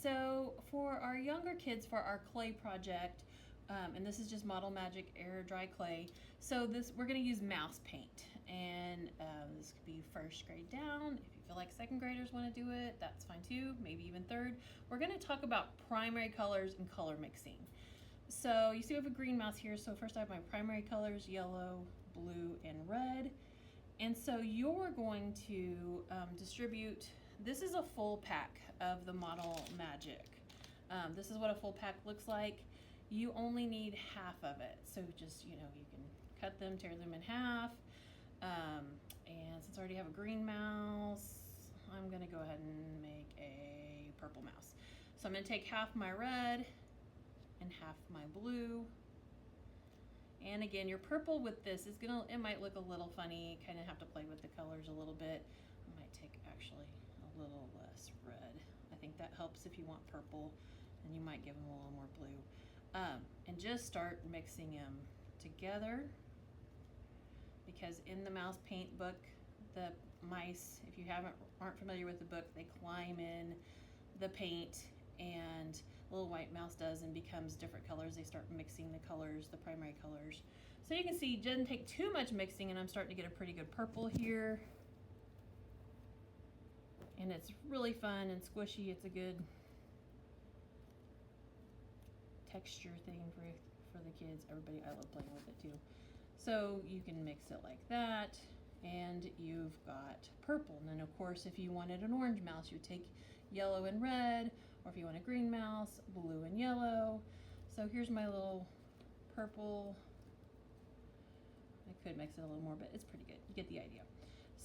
so for our younger kids, for our clay project, and this is just Model Magic Air Dry Clay. So we're going to use mouse paint, and this could be first grade down. If you feel like second graders want to do it, that's fine too, maybe even third. We're going to talk about primary colors and color mixing. So you see we have a green mouse here. So first I have my primary colors, yellow, blue, and red. And so you're going to distribute, this is a full pack of the Model Magic. This is what a full pack looks like. You only need half of it. So just, you can cut them, tear them in half. And since I already have a green mouse, I'm gonna go ahead and make a purple mouse. So I'm gonna take half my red and half my blue. And again, your purple with this is it might look a little funny, kind of have to play with the colors a little bit. I might take actually a little less red. I think that helps if you want purple, and you might give them a little more blue. And just start mixing them together, because in the mouse paint book, the mice, if you aren't familiar with the book, they climb in the paint, and little white mouse does and becomes different colors. They start mixing the colors, the primary colors. So you can see it doesn't take too much mixing, and I'm starting to get a pretty good purple here. And it's really fun and squishy. It's a good texture thing for the kids. Everybody, I love playing with it too. So you can mix it like that, and you've got purple. And then of course, if you wanted an orange mouse, you would take yellow and red, or if you want a green mouse, blue and yellow. So here's my little purple. I could mix it a little more, but it's pretty good. You get the idea.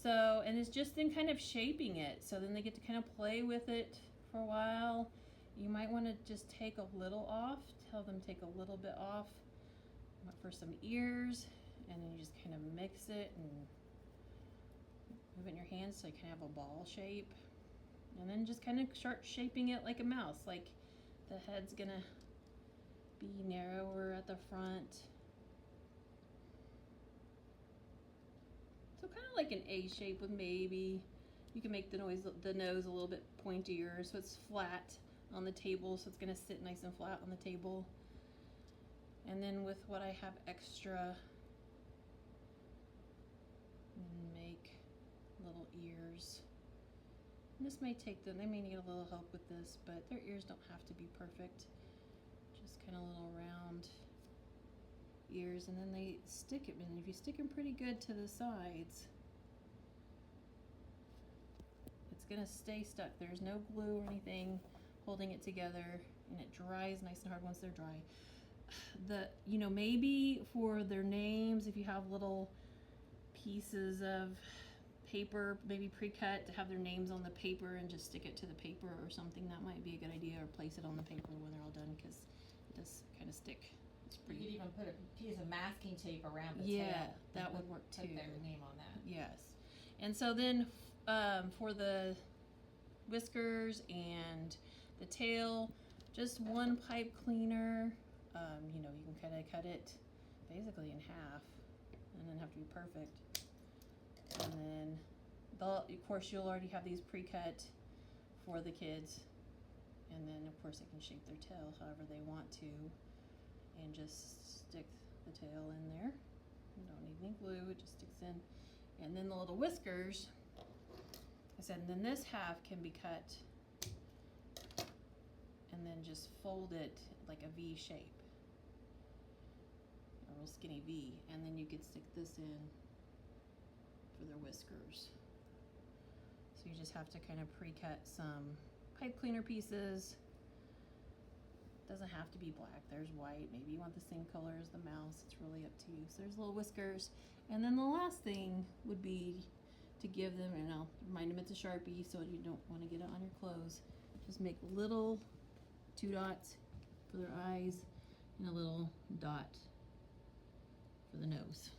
So, and it's just then kind of shaping it. So then they get to kind of play with it for a while. You might want to just take a little off, tell them take a little bit off for some ears, and then you just kind of mix it and move it in your hands so you can have a ball shape. And then just kind of start shaping it like a mouse, like the head's gonna be narrower at the front. So kind of like an A shape with maybe, you can make the nose a little bit pointier so it's flat on the table, so it's gonna sit nice and flat on the table. And then with what I have extra, make little ears. And this may take them, they may need a little help with this, but their ears don't have to be perfect. Just kind of little round ears, and then they stick it, and if you stick them pretty good to the sides, it's gonna stay stuck. There's no glue or anything holding it together, and it dries nice and hard once they're dry. Maybe for their names, if you have little pieces of paper, maybe pre-cut, to have their names on the paper and just stick it to the paper or something, that might be a good idea, or place it on the paper when they're all done, because it does kind of stick. It's pretty. You could even put a piece of masking tape around the tail. Yeah, that would work too. Put their name on that. Yes. And so then for the whiskers and the tail, just one pipe cleaner. You can kind of cut it basically in half, and then have to be perfect. And then, of course, you'll already have these pre-cut for the kids. And then, of course, they can shape their tail however they want to, and just stick the tail in there. You don't need any glue, it just sticks in. And then the little whiskers, I said, and then this half can be cut, and then just fold it like a V shape, a real skinny V, and then you could stick this in for their whiskers. So you just have to kind of pre-cut some pipe cleaner pieces. Doesn't have to be black, there's white, maybe you want the same color as the mouse, it's really up to you. So there's little whiskers. And then the last thing would be to give them, and I'll remind them it's a Sharpie so you don't want to get it on your clothes. Just make little 2 dots for their eyes and a little dot for the nose.